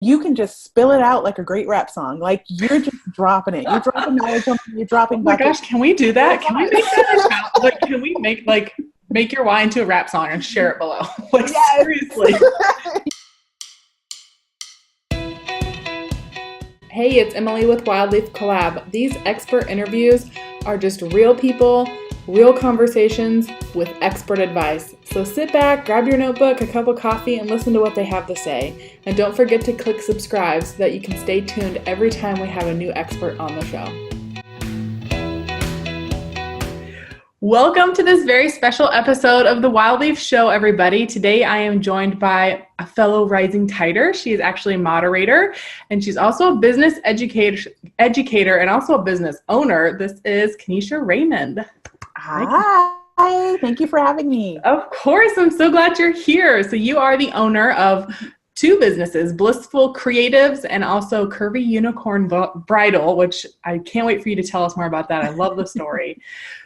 you can just spill it out like a great rap song. Like you're just dropping it. You're dropping knowledge on me, you're dropping Oh my buckets. gosh, can we do that? Can we make that like can we make your why into a rap song and share it below? Like Yes. seriously. Hey, it's Emily with Wildleaf Collab. These expert interviews are just real people, real conversations with expert advice. So sit back, grab your notebook, a cup of coffee, and listen to what they have to say. And don't forget to click subscribe so that you can stay tuned every time we have a new expert on the show. Welcome to this very special episode of the Wildleaf Show, everybody. Today I am joined by a fellow rising tider. She is actually a moderator, and she's also a business educator and also a business owner. This is Keneshia Raymond. Hi, thank you for having me. Of course, I'm so glad you're here. So you are the owner of two businesses, Blissful Creatives and also Curvy Unicorn Bridal, which I can't wait for you to tell us more about that. I love the story.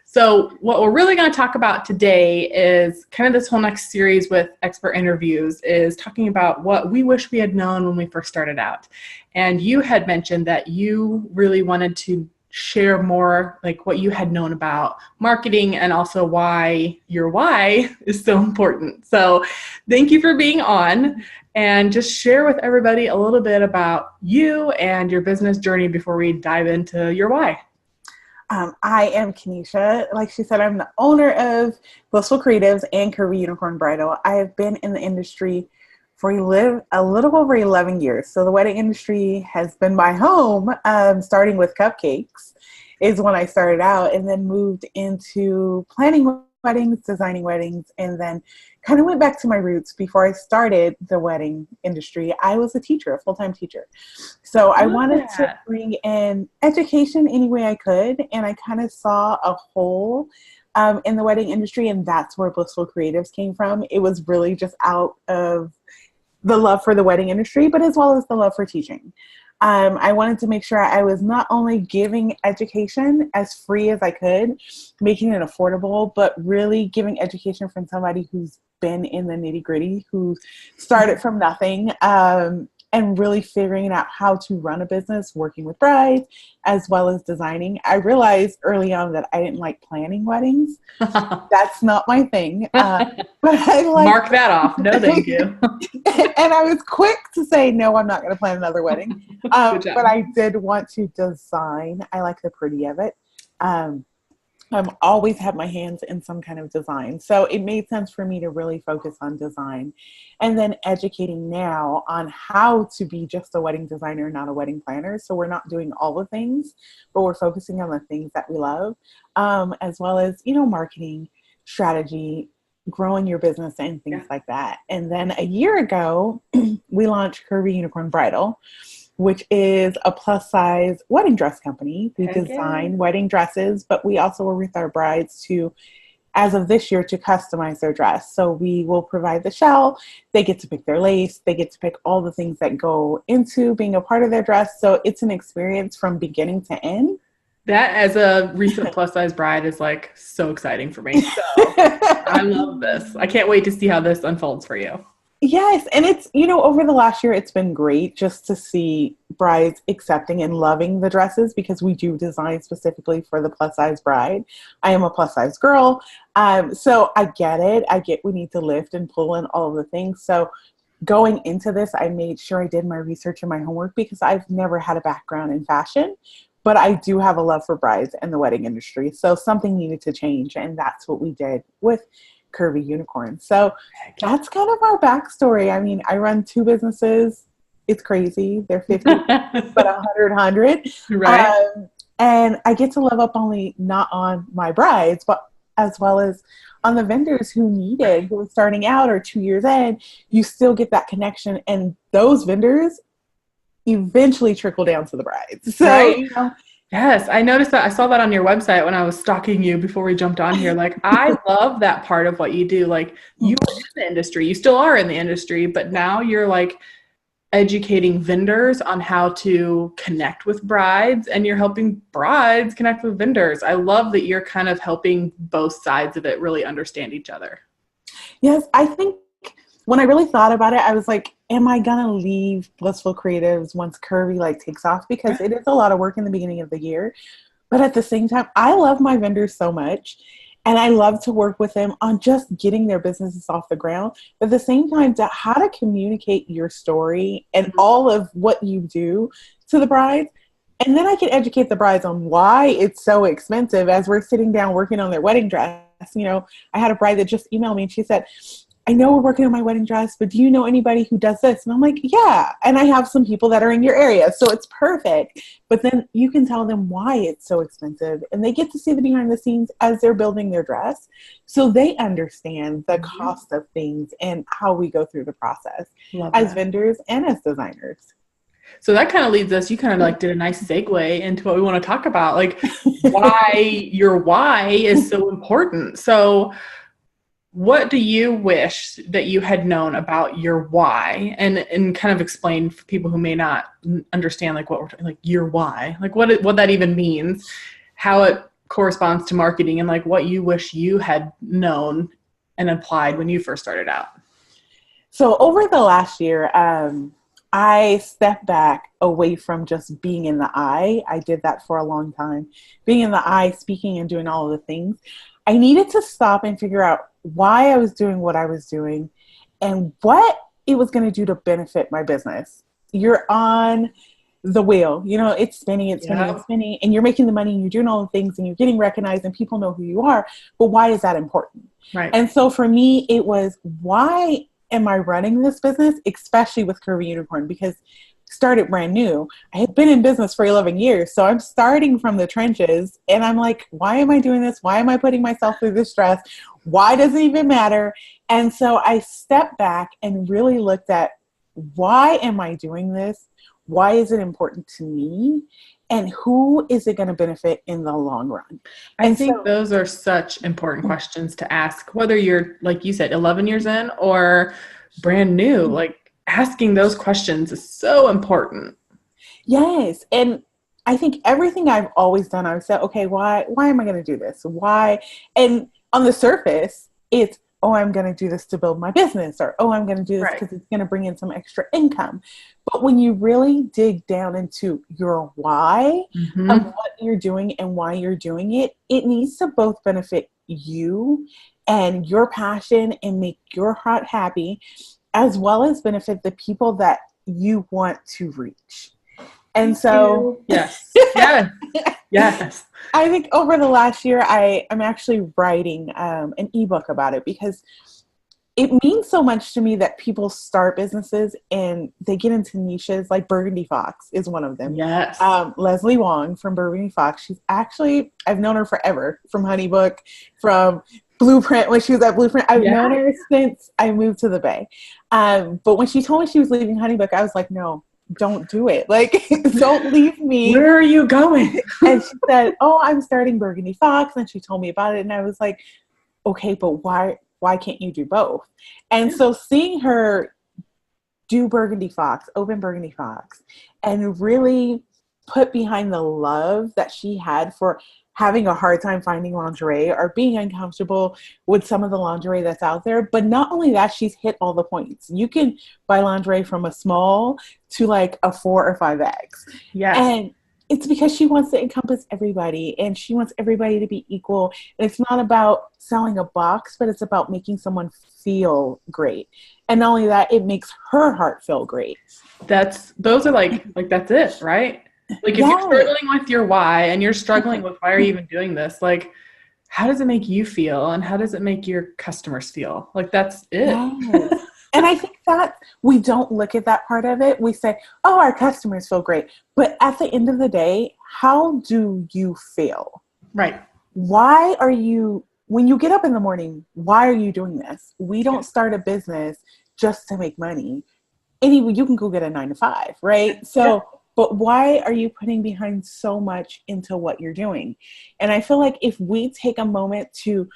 So what we're really going to talk about today is kind of this whole next series with expert interviews is talking about what we wish we had known when we first started out. And you had mentioned that you really wanted to share more like what you had known about marketing and also why your why is so important. So thank you for being on, and just share with everybody a little bit about you and your business journey before we dive into your why. I am Keneshia. Like she said, I'm the owner of Blissful Creatives and Curvy Unicorn Bridal. I have been in the industry for a little over 11 years. So the wedding industry has been my home, starting with cupcakes is when I started out, and then moved into planning weddings, designing weddings, and then kind of went back to my roots. Before I started the wedding industry, I was a teacher, a full-time teacher. So I wanted to bring in education any way I could, and I kind of saw a hole in the wedding industry, and that's where Blissful Creatives came from. It was really just out of the love for the wedding industry, but as well as the love for teaching. I wanted to make sure I was not only giving education as free as I could, making it affordable, but really giving education from somebody who's been in the nitty gritty, who started from nothing, and really figuring out how to run a business, working with brides, as well as designing. I realized early on that I didn't like planning weddings. That's not my thing. But I like mark that off. No, thank you. And I was quick to say, no, I'm not going to plan another wedding. But I did want to design. I like the pretty of it. I've always had my hands in some kind of design. So it made sense for me to really focus on design, and then educating now on how to be just a wedding designer, not a wedding planner. So we're not doing all the things, but we're focusing on the things that we love, as well as, marketing, strategy, growing your business, and things like that. And then a year ago, we launched Curvy Unicorn Bridal, which is a plus size wedding dress company. We design wedding dresses, but we also work with our brides to, as of this year, to customize their dress. So we will provide the shell. They get to pick their lace. They get to pick all the things that go into being a part of their dress. So it's an experience from beginning to end. That, as a recent plus size bride, is like so exciting for me. So I love this. I can't wait to see how this unfolds for you. Yes. And it's, over the last year, it's been great just to see brides accepting and loving the dresses, because we do design specifically for the plus size bride. I am a plus size girl. So I get it. We need to lift and pull and all of the things. So going into this, I made sure I did my research and my homework, because I've never had a background in fashion, but I do have a love for brides and the wedding industry. So something needed to change. And that's what we did with Curvy Unicorn. So that's kind of our backstory. I mean, I run two businesses. It's crazy. They're 50, but 100. Right. And I get to love up only not on my brides, but as well as on the vendors who who are starting out or 2 years in. You still get that connection, and those vendors eventually trickle down to the brides. So, right. Yes, I noticed that. I saw that on your website when I was stalking you before we jumped on here. Like, I love that part of what you do. Like, you were in the industry, you still are in the industry, but now you're like educating vendors on how to connect with brides, and you're helping brides connect with vendors. I love that you're kind of helping both sides of it really understand each other. Yes, I think when I really thought about it, I was like, am I going to leave Blissful Creatives once Curvy like takes off? Because it is a lot of work in the beginning of the year. But at the same time, I love my vendors so much. And I love to work with them on just getting their businesses off the ground. But at the same time, how to communicate your story and all of what you do to the brides. And then I can educate the brides on why it's so expensive as we're sitting down working on their wedding dress. You know, I had a bride that just emailed me and she said, I know we're working on my wedding dress, but do you know anybody who does this? And I'm like, yeah. And I have some people that are in your area. So it's perfect. But then you can tell them why it's so expensive. And they get to see the behind the scenes as they're building their dress. So they understand the cost of things and how we go through the process as vendors and as designers. So that kind of leads us, you kind of like did a nice segue into what we want to talk about, like why your why is so important. So what do you wish that you had known about your why, and kind of explain for people who may not understand like what we're talking, like your why, like what that even means, how it corresponds to marketing, and like what you wish you had known and applied when you first started out? So over the last year, I stepped back away from just being in the eye. I did that for a long time. Being in the eye, speaking and doing all of the things. I needed to stop and figure out why I was doing what I was doing and what it was going to do to benefit my business. You're on the wheel, you know, it's spinning, it's spinning, and you're making the money and you're doing all the things and you're getting recognized and people know who you are. But why is that important? Right. And so for me, it was, why am I running this business, especially with Curvy Unicorn? Because started brand new. I had been in business for 11 years. So I'm starting from the trenches and I'm like, why am I doing this? Why am I putting myself through this stress? Why does it even matter? And so I stepped back and really looked at, why am I doing this? Why is it important to me? And who is it going to benefit in the long run? I think those are such important questions to ask, whether you're, like you said, 11 years in or brand new. Like, asking those questions is so important. Yes. And I think everything I've always done, I would say, okay, why am I going to do this? Why? And on the surface, it's, oh, I'm going to do this to build my business, or, oh, I'm going to do this because it's going to bring in some extra income. But when you really dig down into your why of what you're doing and why you're doing it, it needs to both benefit you and your passion and make your heart happy, as well as benefit the people that you want to reach. And so, yes. I think over the last year, I'm actually writing an ebook about it, because it means so much to me that people start businesses and they get into niches. Like Burgundy Fox is one of them. Yes. Leslie Wong from Burgundy Fox. She's actually, I've known her forever, from Honeybook, from Blueprint, when she was at Blueprint. I've known her since I moved to the Bay. But when she told me she was leaving Honeybook, I was like, no, don't do it. Like, don't leave me. Where are you going? And she said, oh, I'm starting Burgundy Fox. And she told me about it. And I was like, okay, but why can't you do both? And so seeing her do Burgundy Fox, open Burgundy Fox, and really put behind the love that she had for having a hard time finding lingerie or being uncomfortable with some of the lingerie that's out there. But not only that, she's hit all the points. You can buy lingerie from a small to like a 4 or 5X. Yes. And it's because she wants to encompass everybody, and she wants everybody to be equal. And it's not about selling a box, but it's about making someone feel great. And not only that, it makes her heart feel great. Those are like that's it, right? Like, if you're struggling with your why, and you're struggling with why are you even doing this, like, how does it make you feel, and how does it make your customers feel? Like, that's it. Yes. And I think that we don't look at that part of it. We say, oh, our customers feel great. But at the end of the day, how do you feel? Right. Why are you, when you get up in the morning, why are you doing this? We don't start a business just to make money. Anyway, you can go get a 9-to-5, right? So, but why are you putting behind so much into what you're doing? And I feel like if we take a moment to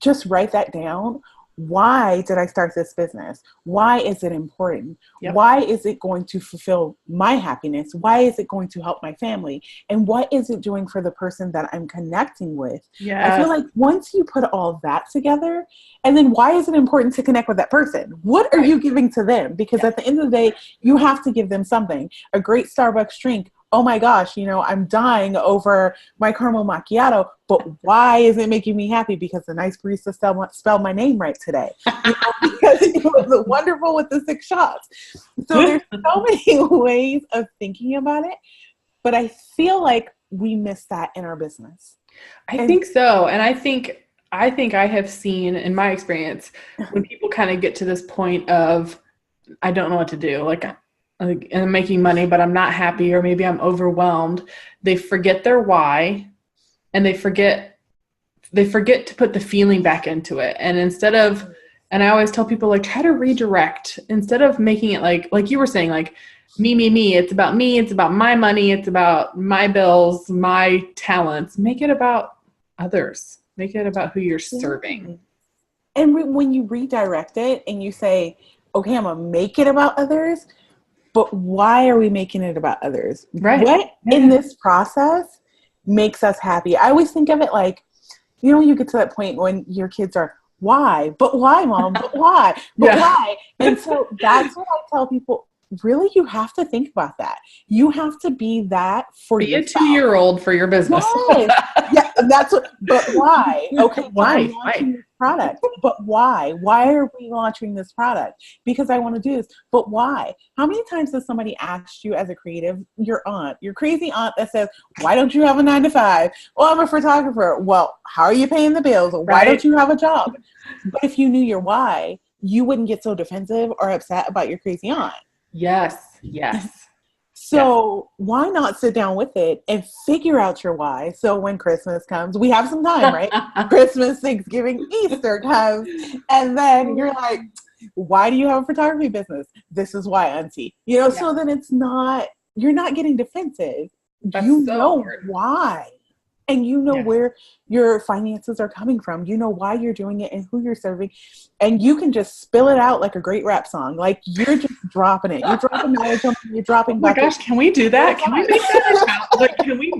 just write that down, why did I start this business? Why is it important? Yep. Why is it going to fulfill my happiness? Why is it going to help my family? And what is it doing for the person that I'm connecting with? Yes. I feel like once you put all that together, and then why is it important to connect with that person? What are you giving to them? Because at the end of the day, you have to give them something. A great Starbucks drink. Oh my gosh, I'm dying over my caramel macchiato, but why is it making me happy? Because the nice barista spelled my name right today. Because it was wonderful with the 6 shots. So there's so many ways of thinking about it, but I feel like we miss that in our business. I think so. And I think I have seen in my experience when people kind of get to this point of, I don't know what to do. Like I'm making money, but I'm not happy, or maybe I'm overwhelmed. They forget their why, and they forget to put the feeling back into it. And and I always tell people, like, try to redirect instead of making it like you were saying, like me, it's about me. It's about my money. It's about my bills, my talents. Make it about others. Make it about who you're serving. And when you redirect it and you say, okay, I'm going to make it about others, but why are we making it about others? Right. What in this process makes us happy? I always think of it like, you get to that point when your kids are, why? But why, Mom? But why? But why? And so that's what I tell people. Really, you have to think about that. You have to be that for yourself. Be a 2-year-old for your business. Yes. Yeah, that's what. But why? Okay, why? I'm launching this product. But why? Why are we launching this product? Because I want to do this. But why? How many times has somebody asked you as a creative, your crazy aunt that says, "Why don't you have a 9-to-5?" Well, I'm a photographer. Well, how are you paying the bills? Why don't you have a job? But if you knew your why, you wouldn't get so defensive or upset about your crazy aunt. Yes. So why not sit down with it and figure out your why? So when Christmas comes, we have some time, right? Christmas, Thanksgiving, Easter comes, and then you're like, why do you have a photography business? This is why, auntie. So then you're not getting defensive. That's Why. And where your finances are coming from. You know why you're doing it and who you're serving. And you can just spill it out like a great rap song. Like, you're just dropping it. You're dropping knowledge on you're dropping. Oh my gosh, can we do that? Can we make that like, can we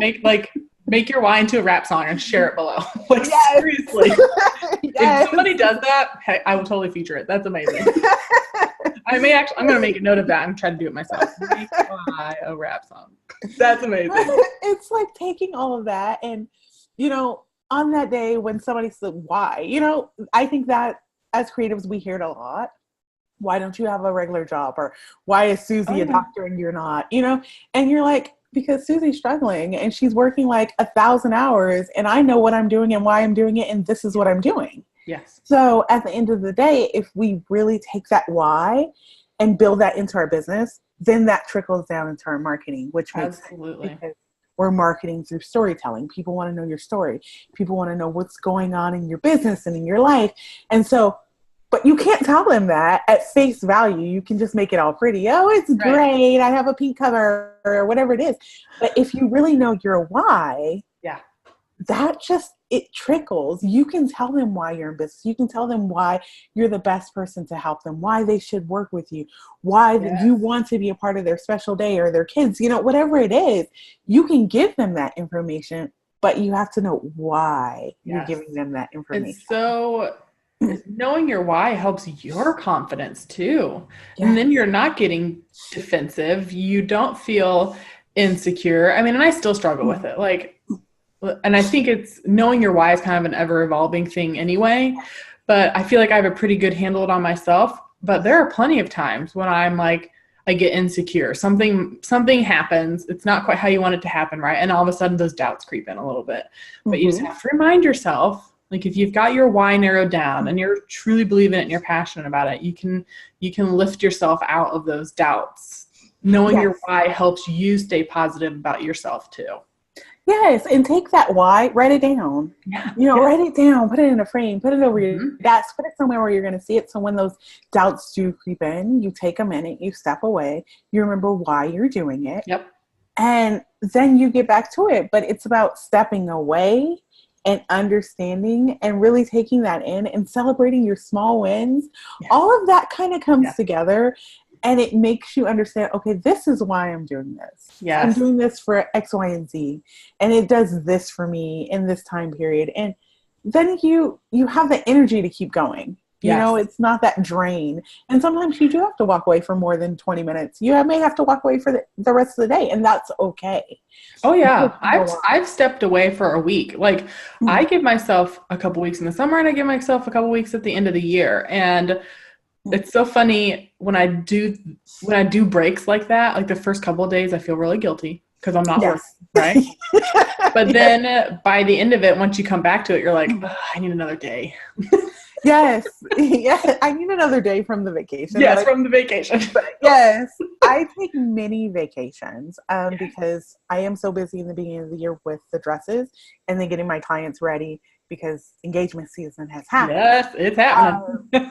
make your why into a rap song and share it below? Like, seriously. If somebody does that, hey, I will totally feature it. That's amazing. I'm going to make a note of that and try to do it myself. Make why a rap song. That's amazing. It's like taking all of that and, on that day when somebody said why, I think that as creatives, we hear it a lot. Why don't you have a regular job? Or why is Susie a doctor and you're not, and you're like, because Susie's struggling and she's working like 1,000 hours and I know what I'm doing and why I'm doing it. And this is what I'm doing. Yes. So at the end of the day, if we really take that why and build that into our business, then that trickles down into our marketing, which makes sense because we're marketing through storytelling. People want to know your story. People want to know what's going on in your business and in your life. And so, but you can't tell them that at face value. You can just make it all pretty. Oh, it's great. I have a pink cover or whatever it is. But if you really know your why, it trickles. You can tell them why you're in business. You can tell them why you're the best person to help them, why they should work with you, why you want to be a part of their special day or their kids, whatever it is, you can give them that information, but you have to know why you're giving them that information. It's so knowing your why helps your confidence too. Yeah. And then you're not getting defensive. You don't feel insecure. I mean, and I still struggle with it. And I think it's knowing your why is kind of an ever evolving thing anyway, but I feel like I have a pretty good handle on myself, but there are plenty of times when I'm like, I get insecure. Something happens. It's not quite how you want it to happen. Right. And all of a sudden those doubts creep in a little bit, but you just have to remind yourself, like, if you've got your why narrowed down and you're truly believing it and you're passionate about it, you can lift yourself out of those doubts. Knowing your why helps you stay positive about yourself too. Yes, and take that why, write it down. Write it down, put it in a frame, put it over your desk, put it somewhere where you're going to see it. So when those doubts do creep in, you take a minute, you step away, you remember why you're doing it. Yep. And then you get back to it. But it's about stepping away and understanding and really taking that in and celebrating your small wins, Yes. all of that kind of comes together, and it makes you understand, okay, this is why I'm doing this. Yes. I'm doing this for X, Y, and Z, and it does this for me in this time period. And then you have the energy to keep going. You know, it's not that drain. And sometimes you do have to walk away for more than 20 minutes. You may have to walk away for the rest of the day, and that's okay. Oh yeah. I've stepped away for a week. Like I give myself a couple weeks in the summer and I give myself a couple weeks at the end of the year. And it's so funny when I do breaks like that, like the first couple of days, I feel really guilty because I'm not working, right? But then by the end of it, once you come back to it, you're like, I need another day. Yes. Yeah. I need another day from the vacation. Yes, from the vacation. But yes. I take mini vacations because I am so busy in the beginning of the year with the dresses and then getting my clients ready because engagement season has happened. Yes, it's happening.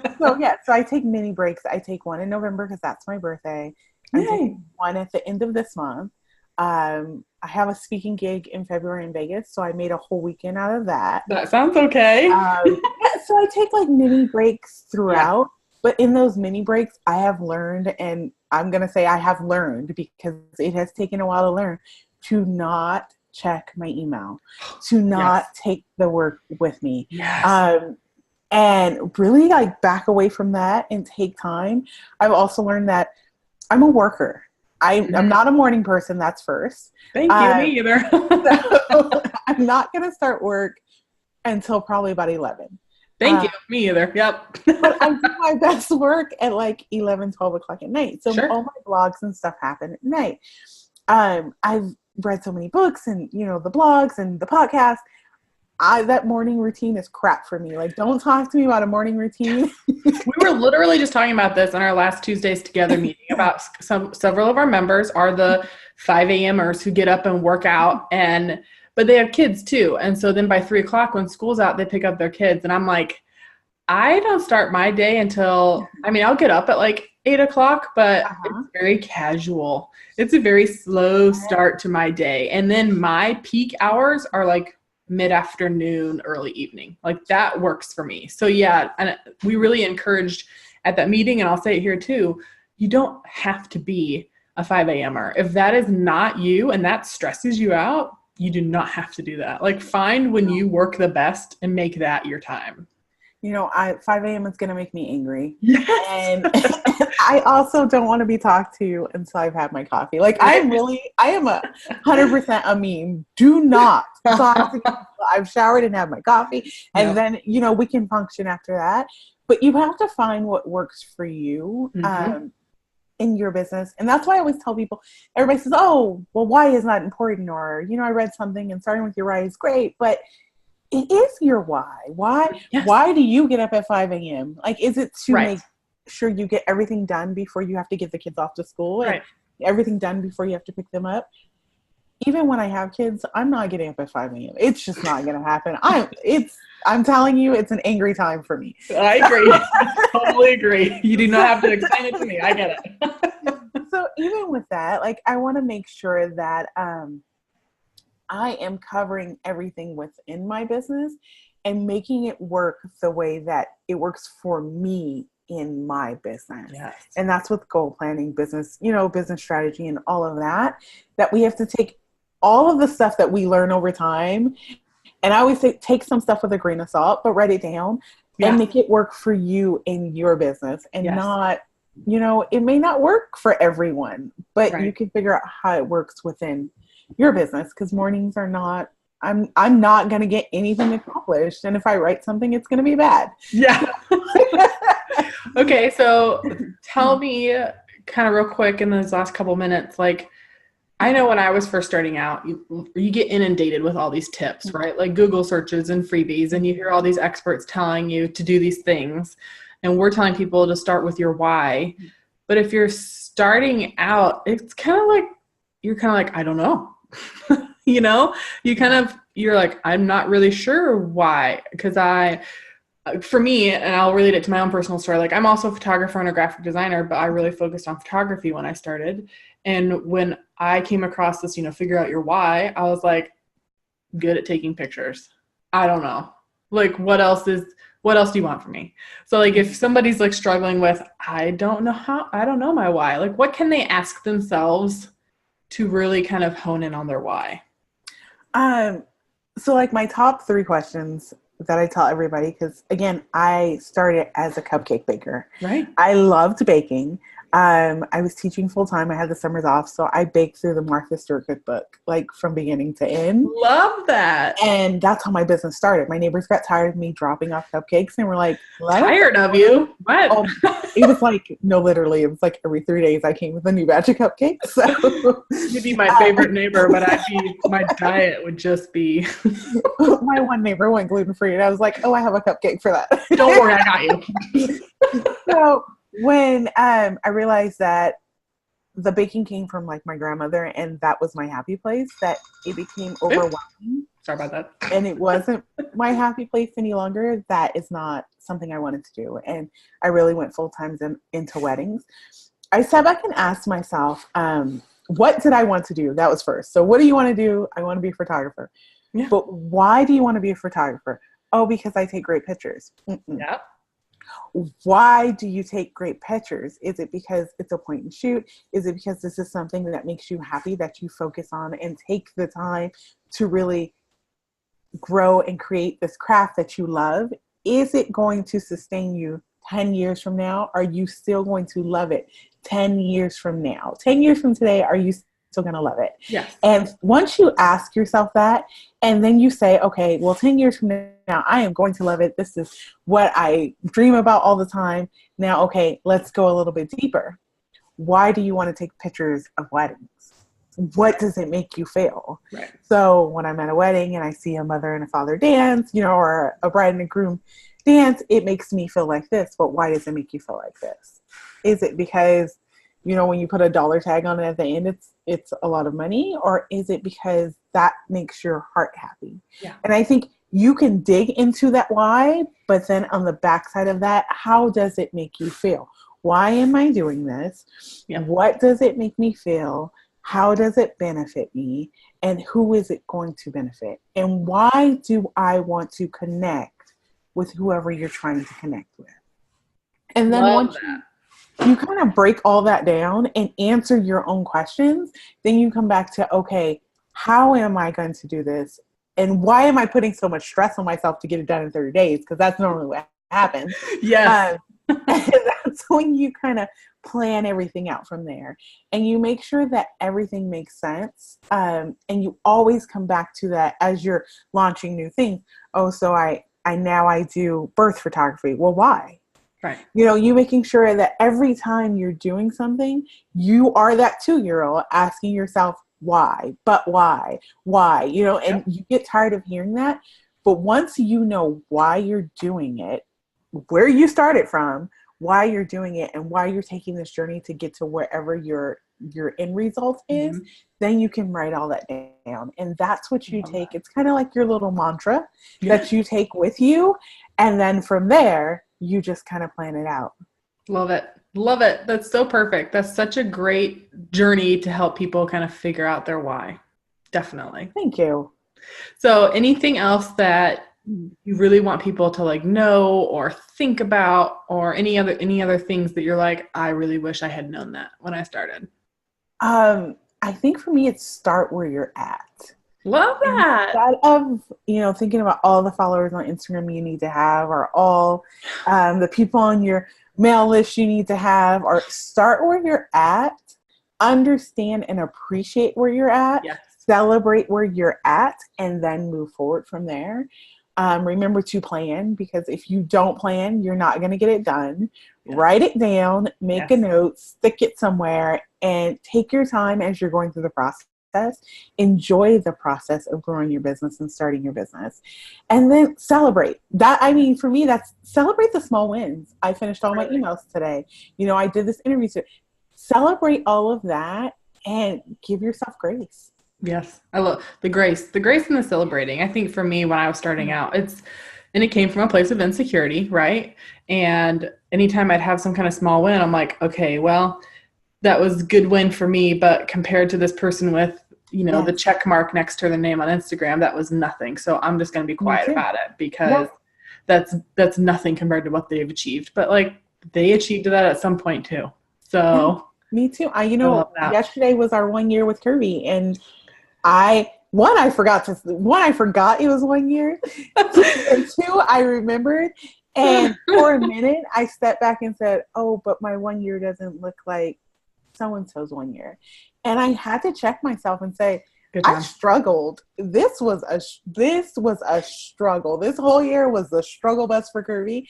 So I take mini breaks. I take one in November because that's my birthday. I take one at the end of this month. I have a speaking gig in February in Vegas, so I made a whole weekend out of that. That sounds okay. So I take like mini breaks throughout, but in those mini breaks, I have learned, and I'm going to say I have learned because it has taken a while to learn, to not check my email, to not take the work with me. And really like back away from that and take time. I've also learned that I'm a worker. I'm not a morning person, that's first. Thank you, me either. So I'm not going to start work until probably about 11. Thank you, me either. Yep. But I do my best work at like 11, 12 o'clock at night. So all my blogs and stuff happen at night. I've read so many books and, you know, the blogs and the podcast. That morning routine is crap for me. Like, don't talk to me about a morning routine. We were literally just talking about this in our last Tuesdays Together meeting about several of our members are the 5 a.m.ers who get up and work out, but they have kids too. And so then by 3 o'clock when school's out, they pick up their kids. And I'm like, I don't start my day until, I'll get up at like 8 o'clock, but it's very casual. It's a very slow start to my day. And then my peak hours are like mid-afternoon, early evening. Like that works for me. So yeah, and we really encouraged at that meeting, and I'll say it here too, you don't have to be a 5 a.m.er. If that is not you and that stresses you out, you do not have to do that. Like find when you work the best and make that your time. You know, 5 a.m. is going to make me angry. Yes. And I also don't want to be talked to until I've had my coffee. Like I am 100% a meme. Do not talk to me until I've showered and had my coffee. And then, you know, we can function after that. But you have to find what works for you in your business. And that's why I always tell people, everybody says, oh, well, why is that important? Or, you know, I read something and starting with your why is great. But it is your why. Why do you get up at 5 a.m.? Like, is it to make sure you get everything done before you have to get the kids off to school and everything done before you have to pick them up? Even when I have kids, I'm not getting up at 5 a.m. It's just not going to happen. I'm telling you, it's an angry time for me. I agree. I totally agree. You do not have to explain it to me. I get it. So even with that, like, I want to make sure that, I am covering everything within my business and making it work the way that it works for me in my business. Yes. And that's with goal planning, business, you know, business strategy and all of that we have to take all of the stuff that we learn over time. And I always say, take some stuff with a grain of salt, but write it down and make it work for you in your business and not, you know, it may not work for everyone, but you can figure out how it works within your business, because mornings are not, I'm not going to get anything accomplished. And if I write something, it's going to be bad. Yeah. Okay. So tell me kind of real quick in those last couple minutes, like, I know when I was first starting out, you get inundated with all these tips, right? Like Google searches and freebies, and you hear all these experts telling you to do these things. And we're telling people to start with your why. But if you're starting out, it's kind of like, you're kind of like, I don't know. You know, you're like, I'm not really sure why. Because for me, and I'll relate it to my own personal story, like I'm also a photographer and a graphic designer, but I really focused on photography when I started. And when I came across this, you know, figure out your why, I was like, good at taking pictures. I don't know. Like, what else do you want from me? So like, if somebody's like struggling with, I don't know my why, like what can they ask themselves to really kind of hone in on their why? So like my top 3 questions that I tell everybody, because again, I started as a cupcake baker. Right. I loved baking. I was teaching full time. I had the summers off, so I baked through the Martha Stewart cookbook, like from beginning to end. Love that. And that's how my business started. My neighbors got tired of me dropping off cupcakes and were like, tired of you? What? Oh, it was like, no, literally, it was like every 3 days I came with a new batch of cupcakes. So you'd be my favorite neighbor, but my diet would just be. My one neighbor went gluten-free, and I was like, oh, I have a cupcake for that. Don't worry, I got you. So when I realized that the baking came from like my grandmother, and that was my happy place, that it became overwhelming. Sorry about that. And it wasn't my happy place any longer. That is not something I wanted to do. And I really went full time into weddings. I sat back and asked myself, what did I want to do? That was first. So what do you want to do? I want to be a photographer. Yeah. But why do you want to be a photographer? Oh, because I take great pictures. Yeah. Why do you take great pictures? Is it because it's a point and shoot? Is it because this is something that makes you happy, that you focus on and take the time to really grow and create this craft that you love? Is it going to sustain you 10 years from now? Are you still going to love it 10 years from now? 10 years from today, are you still going to love it? Yes. And once you ask yourself that, and then you say, okay, well, 10 years from now, I am going to love it. This is what I dream about all the time. Now, okay, let's go a little bit deeper. Why do you want to take pictures of weddings? What does it make you feel? Right. So when I'm at a wedding and I see a mother and a father dance, or a bride and a groom dance, it makes me feel like this. But why does it make you feel like this? Is it because, when you put a dollar tag on it at the end, it's a lot of money? Or is it because that makes your heart happy? Yeah. And I think you can dig into that why, but then on the backside of that, how does it make you feel? Why am I doing this? Yeah. What does it make me feel? How does it benefit me? And who is it going to benefit? And why do I want to connect with whoever you're trying to connect with? And then once you kind of break all that down and answer your own questions, then you come back to, okay, how am I going to do this? And why am I putting so much stress on myself to get it done in 30 days? Because that's normally what happens. Yes. And that's when you kind of plan everything out from there. And you make sure that everything makes sense. And you always come back to that as you're launching new things. Oh, so I do birth photography. Well, why? Right. You making sure that every time you're doing something, you are that 2-year-old asking yourself, why? But why? And Yep. You get tired of hearing that. But once you know why you're doing it, where you started from, why you're doing it, and why you're taking this journey to get to wherever your end result is, Mm-hmm. then you can write all that down. And that's what you take. It's kind of like your little mantra that you take with you. And then from there, you just kind of plan it out. Love it. Love it. That's so perfect. That's such a great journey to help people kind of figure out their why. Definitely. Thank you. So anything else that you really want people to know or think about, or any other things that you're like, I really wish I had known that when I started? I think for me, it's start where you're at. Love that. Instead of, thinking about all the followers on Instagram you need to have, or all the people on your mail list you need to have, or start where you're at, understand and appreciate where you're at, yes. Celebrate where you're at, and then move forward from there. Remember to plan, because if you don't plan, you're not going to get it done. Yes. Write it down, make a note, stick it somewhere, and take your time as you're going through the process. Enjoy the process of growing your business and starting your business, and then celebrate that. I mean, for me, that's celebrate the small wins. I finished all my emails today. I did this interview. So celebrate all of that and give yourself grace. Yes. I love the grace and the celebrating. I think for me, when I was starting out, it came from a place of insecurity, right? And anytime I'd have some kind of small win, I'm like, okay, well, that was a good win for me, but compared to this person with the check mark next to their name on Instagram, that was nothing. So I'm just going to be quiet about it because that's nothing compared to what they've achieved. But like they achieved that at some point too. So me too. Yesterday was our 1 year with Curvy, and I forgot it was 1 year, and two, I remembered. And for a minute, I stepped back and said, "Oh, but my 1 year doesn't look like so-and-so's 1 year." And I had to check myself and say, I struggled. This was a struggle. This whole year was the struggle bus for Curvy,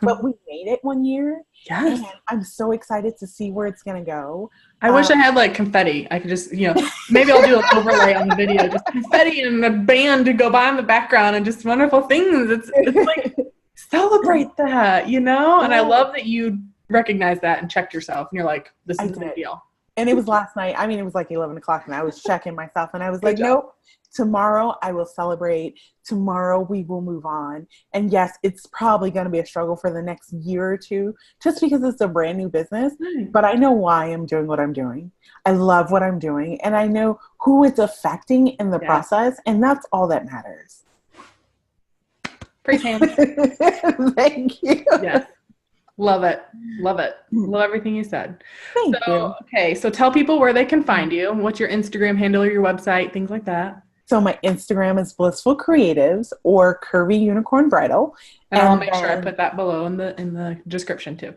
but we made it 1 year. Yes. And I'm so excited to see where it's going to go. I wish I had like confetti. I could just, maybe I'll do an overlay on the video, just confetti and a band to go by in the background and just wonderful things. It's like, celebrate that, And I love that you recognize that and checked yourself and you're like, this is a big deal. And it was last night. I mean, it was like 11 o'clock and I was checking myself and I was like, nope, tomorrow I will celebrate. Tomorrow we will move on. And yes, it's probably going to be a struggle for the next year or two just because it's a brand new business. But I know why I'm doing what I'm doing. I love what I'm doing. And I know who it's affecting in the process. And that's all that matters. Praise hands. Thank you. Yes. Love it. Love it. Love everything you said. Thank you. Okay. So tell people where they can find you. What's your Instagram handle or your website, things like that. So my Instagram is Blissful Creatives or Curvy Unicorn Bridal. And I'll make sure I put that below in the description too.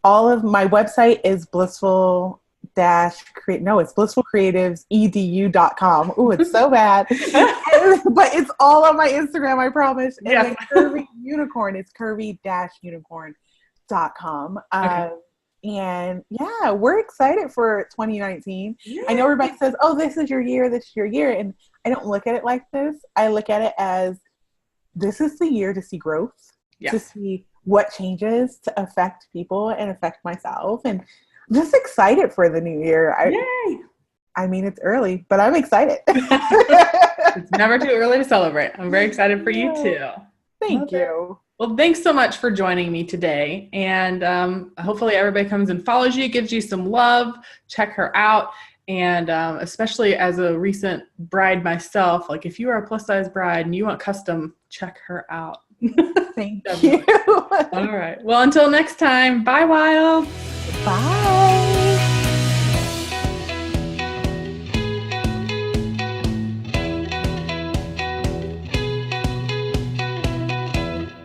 All of my website is blissfulcreativesedu.com. Ooh, it's so bad. But it's all on my Instagram, I promise. And then Curvy Unicorn is curvy-unicorn.com. Okay. And we're excited for 2019. I know everybody says, oh, this is your year. And I don't look at it like this. I look at it as this is the year to see growth, to see what changes to affect people and affect myself. And I'm just excited for the new year. Yay! I mean, it's early, but I'm excited. It's never too early to celebrate. I'm very excited for you too. Thank you. Well, thanks so much for joining me today. And hopefully everybody comes and follows you, gives you some love, check her out. And especially as a recent bride myself, like if you are a plus size bride and you want custom, check her out. Thank you. All right. Well, until next time, bye, Wild. Bye.